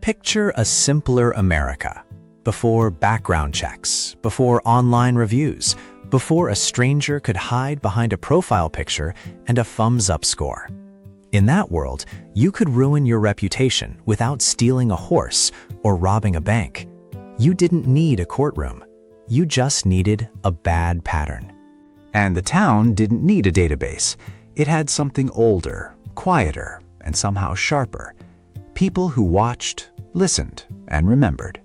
Picture a simpler America. Before background checks, before online reviews, before a stranger could hide behind a profile picture and a thumbs-up score. In that world, you could ruin your reputation without stealing a horse or robbing a bank. You didn't need a courtroom. You just needed a bad pattern. And the town didn't need a database. It had something older, quieter, and somehow sharper. People who watched, listened, and remembered.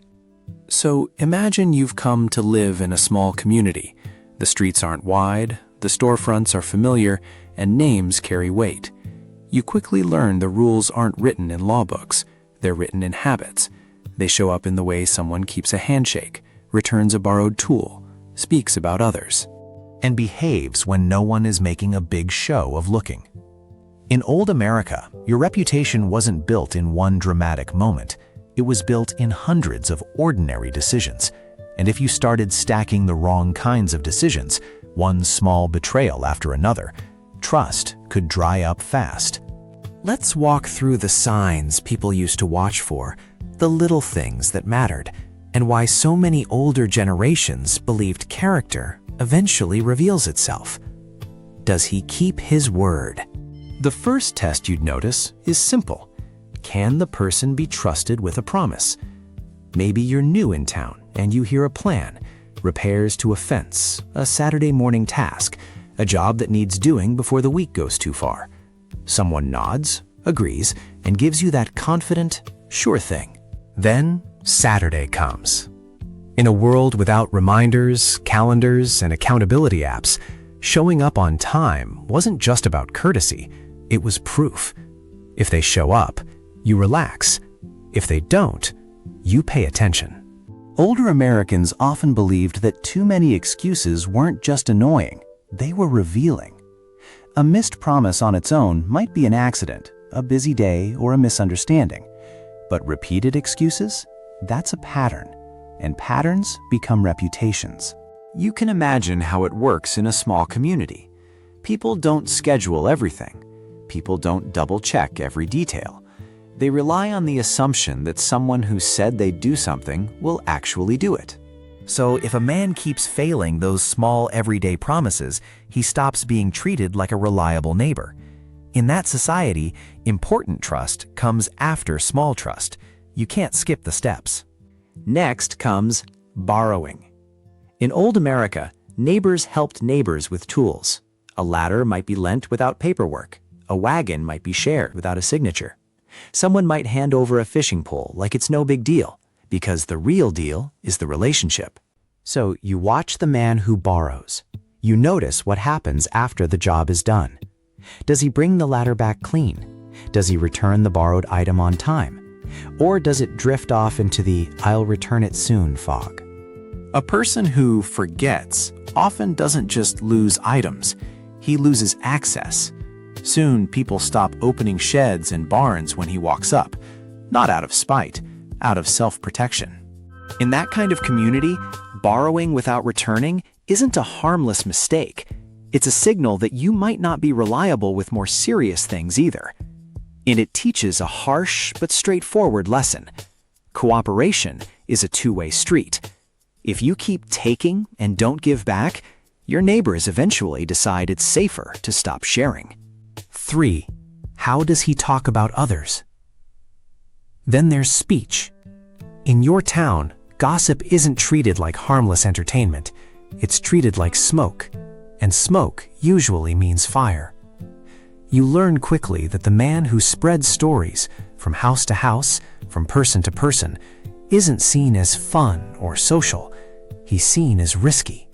So imagine you've come to live in a small community. The streets aren't wide, the storefronts are familiar, and names carry weight. You quickly learn the rules aren't written in law books. They're written in habits. They show up in the way someone keeps a handshake, returns a borrowed tool, speaks about others, and behaves when no one is making a big show of looking. In old America, your reputation wasn't built in one dramatic moment. It was built in hundreds of ordinary decisions. And if you started stacking the wrong kinds of decisions, one small betrayal after another, trust could dry up fast. Let's walk through the signs people used to watch for, the little things that mattered, and why so many older generations believed character eventually reveals itself. Does he keep his word? The first test you'd notice is simple. Can the person be trusted with a promise? Maybe you're new in town and you hear a plan, repairs to a fence, a Saturday morning task, a job that needs doing before the week goes too far. Someone nods, agrees, and gives you that confident, sure thing. Then Saturday comes. In a world without reminders, calendars, and accountability apps, showing up on time wasn't just about courtesy, it was proof. If they show up, you relax. If they don't, you pay attention. Older Americans often believed that too many excuses weren't just annoying, they were revealing. A missed promise on its own might be an accident, a busy day, or a misunderstanding. But repeated excuses? That's a pattern, and patterns become reputations. You can imagine how it works in a small community. People don't schedule everything. People don't double-check every detail. They rely on the assumption that someone who said they'd do something will actually do it. So if a man keeps failing those small everyday promises, he stops being treated like a reliable neighbor. In that society, important trust comes after small trust. You can't skip the steps. Next comes borrowing. In old America, neighbors helped neighbors with tools. A ladder might be lent without paperwork. A wagon might be shared without a signature. Someone might hand over a fishing pole like it's no big deal, because the real deal is the relationship. So you watch the man who borrows. You notice what happens after the job is done. Does he bring the ladder back clean? Does he return the borrowed item on time? Or does it drift off into the "I'll return it soon" fog? A person who forgets often doesn't just lose items, he loses access. Soon, people stop opening sheds and barns when he walks up, not out of spite, out of self-protection. In that kind of community, borrowing without returning isn't a harmless mistake. It's a signal that you might not be reliable with more serious things either. And it teaches a harsh but straightforward lesson. Cooperation is a two-way street. If you keep taking and don't give back, your neighbors eventually decide it's safer to stop sharing. 3. How does he talk about others? Then there's speech. In your town, gossip isn't treated like harmless entertainment. It's treated like smoke, and smoke usually means fire. You learn quickly that the man who spreads stories from house to house, from person to person, isn't seen as fun or social. He's seen as risky.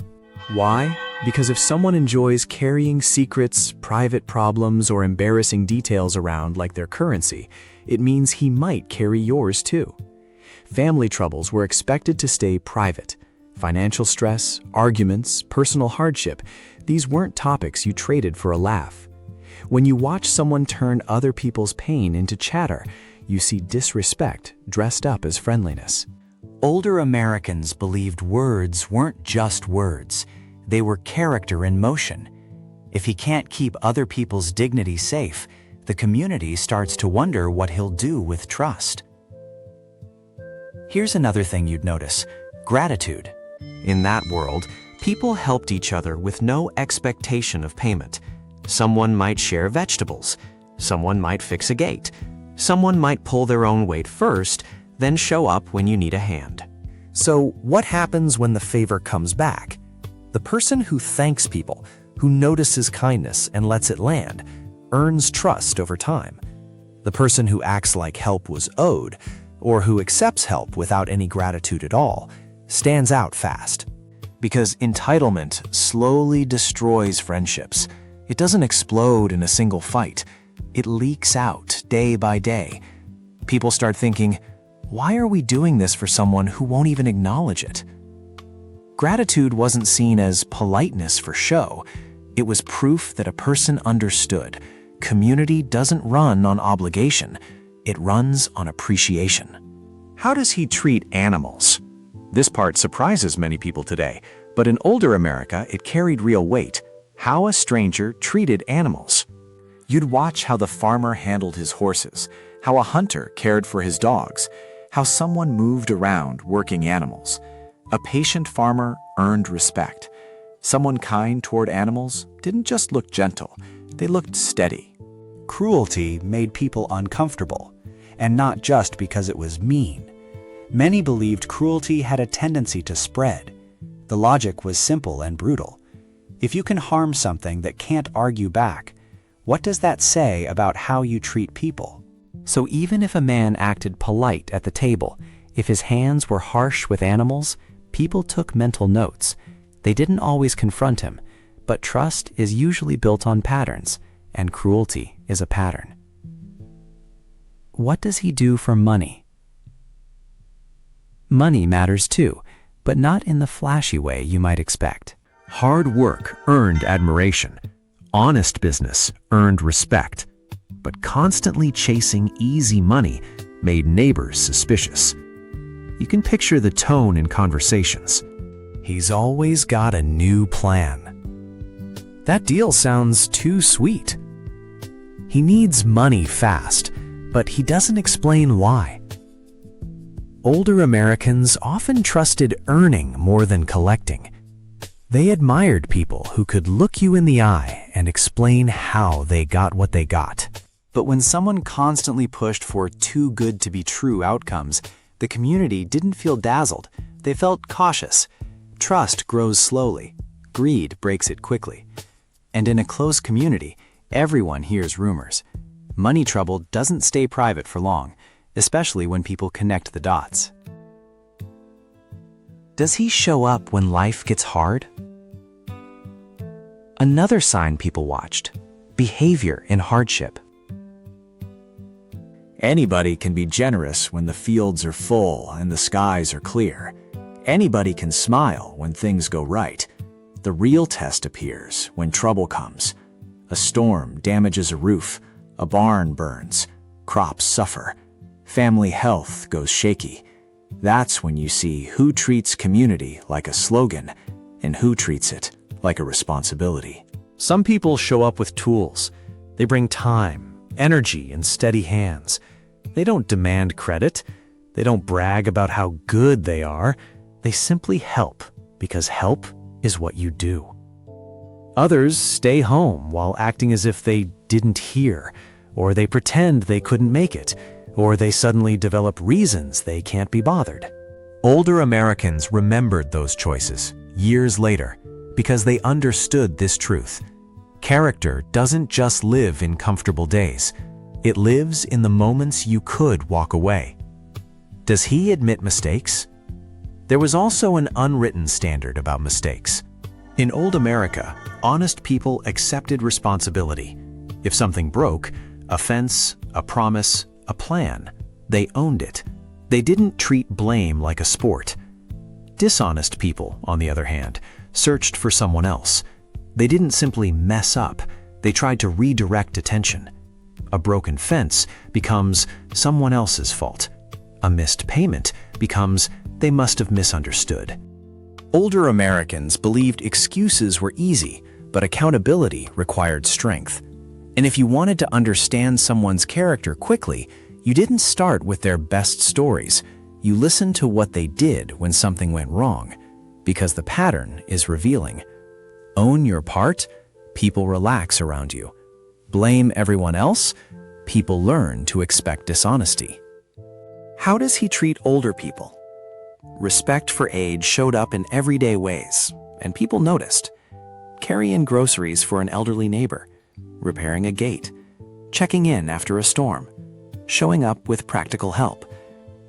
Why? Because if someone enjoys carrying secrets, private problems, or embarrassing details around like their currency, it means he might carry yours too. Family troubles were expected to stay private. Financial stress, arguments, personal hardship, these weren't topics you traded for a laugh. When you watch someone turn other people's pain into chatter, you see disrespect dressed up as friendliness. Older Americans believed words weren't just words. They were character in motion. If he can't keep other people's dignity safe, the community starts to wonder what he'll do with trust. Here's another thing you'd notice: gratitude. In that world, people helped each other with no expectation of payment. Someone might share vegetables. Someone might fix a gate. Someone might pull their own weight first, then show up when you need a hand. So what happens when the favor comes back? The person who thanks people, who notices kindness and lets it land, earns trust over time. The person who acts like help was owed, or who accepts help without any gratitude at all, stands out fast. Because entitlement slowly destroys friendships. It doesn't explode in a single fight. It leaks out day by day. People start thinking, why are we doing this for someone who won't even acknowledge it? Gratitude wasn't seen as politeness for show. It was proof that a person understood. Community doesn't run on obligation. It runs on appreciation. How does he treat animals? This part surprises many people today, but in older America, it carried real weight. How a stranger treated animals. You'd watch how the farmer handled his horses, how a hunter cared for his dogs, how someone moved around working animals. A patient farmer earned respect. Someone kind toward animals didn't just look gentle, they looked steady. Cruelty made people uncomfortable, and not just because it was mean. Many believed cruelty had a tendency to spread. The logic was simple and brutal. If you can harm something that can't argue back, what does that say about how you treat people? So even if a man acted polite at the table, if his hands were harsh with animals, people took mental notes. They didn't always confront him, but trust is usually built on patterns, and cruelty is a pattern. What does he do for money? Money matters too, but not in the flashy way you might expect. Hard work earned admiration. Honest business earned respect. But constantly chasing easy money made neighbors suspicious. You can picture the tone in conversations. He's always got a new plan. That deal sounds too sweet. He needs money fast, but he doesn't explain why. Older Americans often trusted earning more than collecting. They admired people who could look you in the eye and explain how they got what they got. But when someone constantly pushed for too good to be true outcomes, the community didn't feel dazzled. They felt cautious. Trust grows slowly. Greed breaks it quickly. And in a close community, everyone hears rumors. Money trouble doesn't stay private for long, especially when people connect the dots. Does he show up when life gets hard? Another sign people watched: behavior in hardship. Anybody can be generous when the fields are full and the skies are clear. Anybody can smile when things go right. The real test appears when trouble comes. A storm damages a roof, a barn burns, crops suffer, family health goes shaky. That's when you see who treats community like a slogan and who treats it like a responsibility. Some people show up with tools. They bring time, energy, and steady hands. They don't demand credit. They don't brag about how good they are. They simply help, because help is what you do. Others stay home while acting as if they didn't hear, or they pretend they couldn't make it, or they suddenly develop reasons they can't be bothered. Older Americans remembered those choices years later because they understood this truth. Character doesn't just live in comfortable days. It lives in the moments you could walk away. Does he admit mistakes? There was also an unwritten standard about mistakes. In old America, honest people accepted responsibility. If something broke, a fence, a promise, a plan, they owned it. They didn't treat blame like a sport. Dishonest people, on the other hand, searched for someone else. They didn't simply mess up, they tried to redirect attention. A broken fence becomes someone else's fault. A missed payment becomes they must have misunderstood. Older Americans believed excuses were easy, but accountability required strength. And if you wanted to understand someone's character quickly, you didn't start with their best stories. You listen to what they did when something went wrong, because the pattern is revealing. Own your part, people relax around you. Blame everyone else, people learn to expect dishonesty. How does he treat older people? Respect for age showed up in everyday ways, and people noticed. Carrying groceries for an elderly neighbor, repairing a gate, checking in after a storm, showing up with practical help.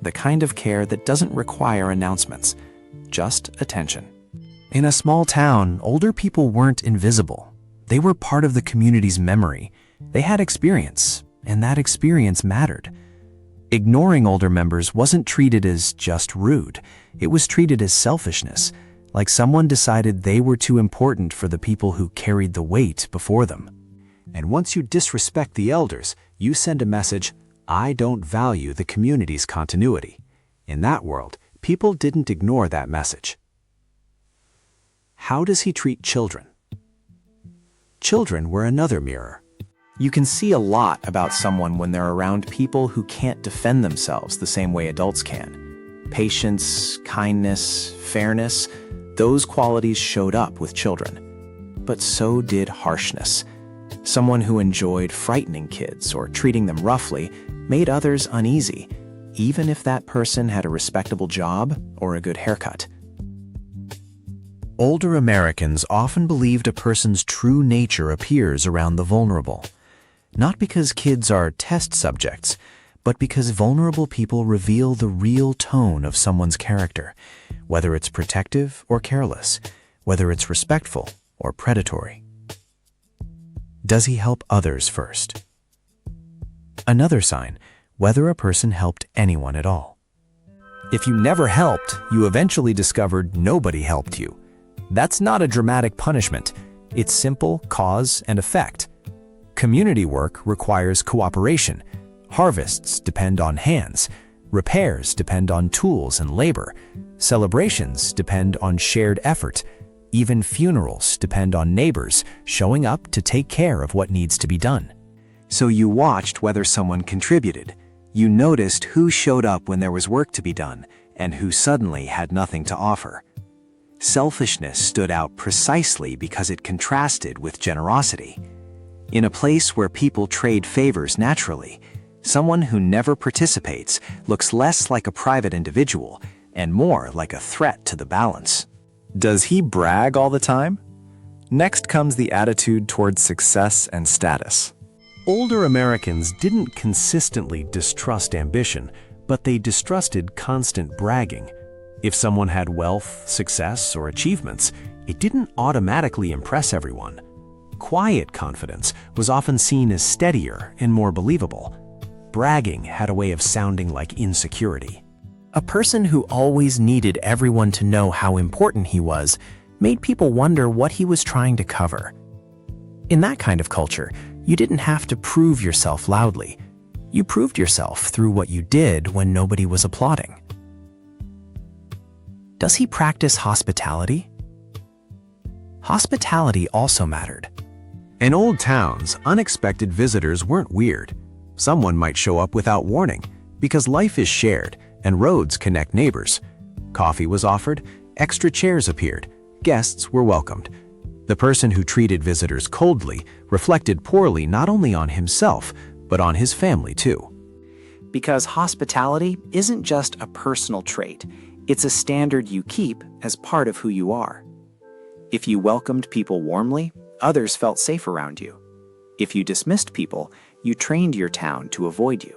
The kind of care that doesn't require announcements, just attention. In a small town, older people weren't invisible. They were part of the community's memory. They had experience, and that experience mattered. Ignoring older members wasn't treated as just rude. It was treated as selfishness, like someone decided they were too important for the people who carried the weight before them. And once you disrespect the elders, you send a message, I don't value the community's continuity. In that world, people didn't ignore that message. How does he treat children? Children were another mirror. You can see a lot about someone when they're around people who can't defend themselves the same way adults can. Patience, kindness, fairness, those qualities showed up with children. But so did harshness. Someone who enjoyed frightening kids or treating them roughly made others uneasy, even if that person had a respectable job or a good haircut. Older Americans often believed a person's true nature appears around the vulnerable. Not because kids are test subjects, but because vulnerable people reveal the real tone of someone's character, whether it's protective or careless, whether it's respectful or predatory. Does he help others first? Another sign, whether a person helped anyone at all. If you never helped, you eventually discovered nobody helped you. That's not a dramatic punishment. It's simple cause and effect. Community work requires cooperation. Harvests depend on hands. Repairs depend on tools and labor. Celebrations depend on shared effort. Even funerals depend on neighbors showing up to take care of what needs to be done. So you watched whether someone contributed. You noticed who showed up when there was work to be done and who suddenly had nothing to offer. Selfishness stood out precisely because it contrasted with generosity. In a place where people trade favors naturally, someone who never participates looks less like a private individual and more like a threat to the balance. Does he brag all the time? Next comes the attitude towards success and status. Older Americans didn't consistently distrust ambition, but they distrusted constant bragging. If someone had wealth, success, or achievements, it didn't automatically impress everyone. Quiet confidence was often seen as steadier and more believable. Bragging had a way of sounding like insecurity. A person who always needed everyone to know how important he was made people wonder what he was trying to cover. In that kind of culture, you didn't have to prove yourself loudly. You proved yourself through what you did when nobody was applauding. Does he practice hospitality? Hospitality also mattered. In old towns, unexpected visitors weren't weird. Someone might show up without warning, because life is shared and roads connect neighbors. Coffee was offered, extra chairs appeared, guests were welcomed. The person who treated visitors coldly reflected poorly not only on himself, but on his family too. Because hospitality isn't just a personal trait, it's a standard you keep as part of who you are. If you welcomed people warmly, others felt safe around you. If you dismissed people, you trained your town to avoid you.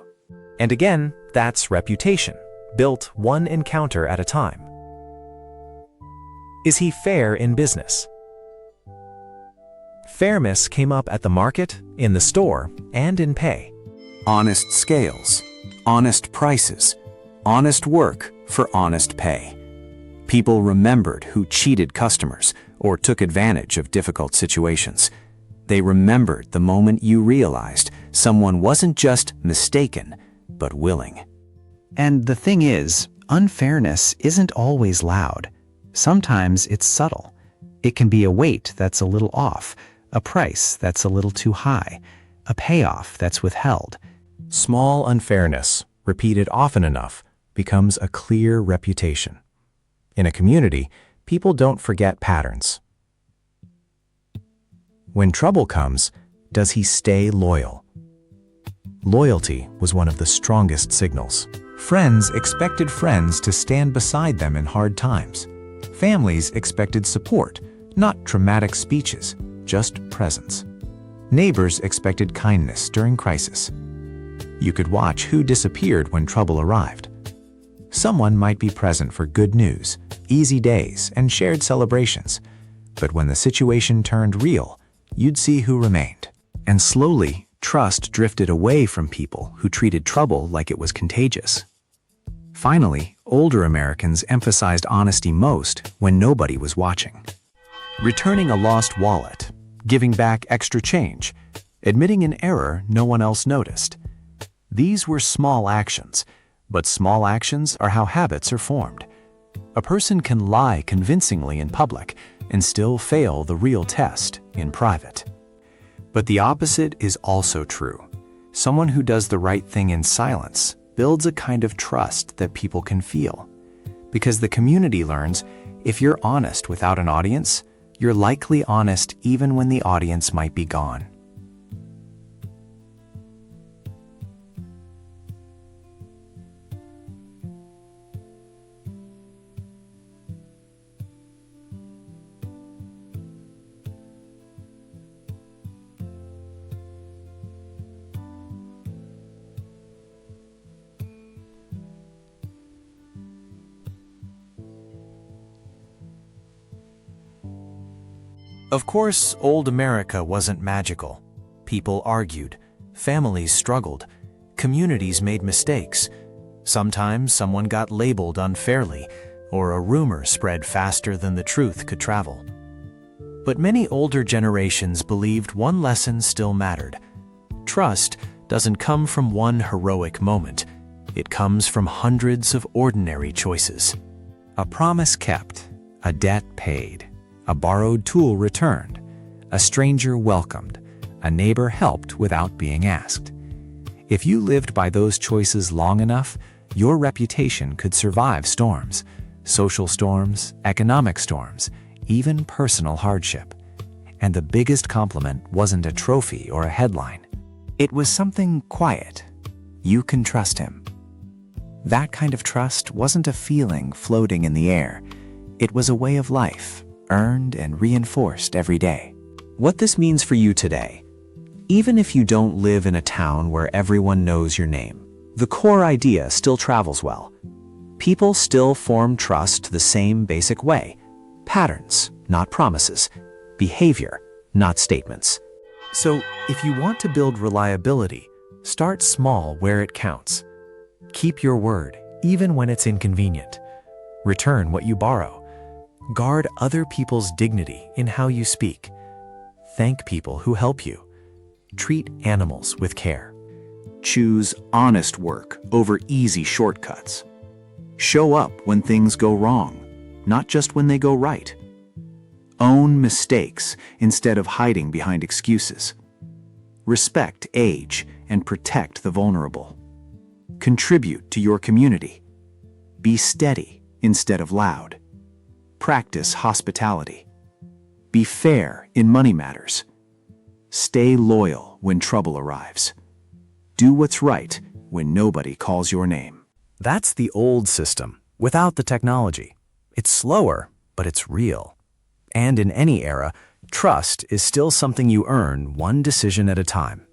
And again, that's reputation, built one encounter at a time. Is he fair in business? Fairness came up at the market, in the store, and in pay. Honest scales, honest prices, honest work for honest pay. People remembered who cheated customers or took advantage of difficult situations. They remembered the moment you realized someone wasn't just mistaken, but willing. And the thing is, unfairness isn't always loud. Sometimes it's subtle. It can be a weight that's a little off, a price that's a little too high, a payoff that's withheld. Small unfairness, repeated often enough, becomes a clear reputation. In a community, people don't forget patterns. When trouble comes, does he stay loyal? Loyalty was one of the strongest signals. Friends expected friends to stand beside them in hard times. Families expected support, not dramatic speeches, just presence. Neighbors expected kindness during crisis. You could watch who disappeared when trouble arrived. Someone might be present for good news, easy days, and shared celebrations. But when the situation turned real, you'd see who remained. And slowly, trust drifted away from people who treated trouble like it was contagious. Finally, older Americans emphasized honesty most when nobody was watching. Returning a lost wallet, giving back extra change, admitting an error no one else noticed. These were small actions, but small actions are how habits are formed. A person can lie convincingly in public and still fail the real test in private. But the opposite is also true. Someone who does the right thing in silence builds a kind of trust that people can feel. Because the community learns, if you're honest without an audience, you're likely honest even when the audience might be gone. Of course, old America wasn't magical. People argued, families struggled, communities made mistakes. Sometimes someone got labeled unfairly, or a rumor spread faster than the truth could travel. But many older generations believed one lesson still mattered. Trust doesn't come from one heroic moment. It comes from hundreds of ordinary choices. A promise kept, a debt paid, a borrowed tool returned, a stranger welcomed, a neighbor helped without being asked. If you lived by those choices long enough, your reputation could survive storms, social storms, economic storms, even personal hardship. And the biggest compliment wasn't a trophy or a headline. It was something quiet. You can trust him. That kind of trust wasn't a feeling floating in the air. It was a way of life, earned and reinforced every day. What this means for you today, even if you don't live in a town where everyone knows your name, the core idea still travels well. People still form trust the same basic way. Patterns, not promises. Behavior, not statements. So, if you want to build reliability, start small where it counts. Keep your word, even when it's inconvenient. Return what you borrow. Guard other people's dignity in how you speak. Thank people who help you. Treat animals with care. Choose honest work over easy shortcuts. Show up when things go wrong, not just when they go right. Own mistakes instead of hiding behind excuses. Respect age and protect the vulnerable. Contribute to your community. Be steady instead of loud. Practice hospitality. Be fair in money matters. Stay loyal when trouble arrives. Do what's right when nobody calls your name. That's the old system, without the technology. It's slower, but it's real. And in any era, trust is still something you earn one decision at a time.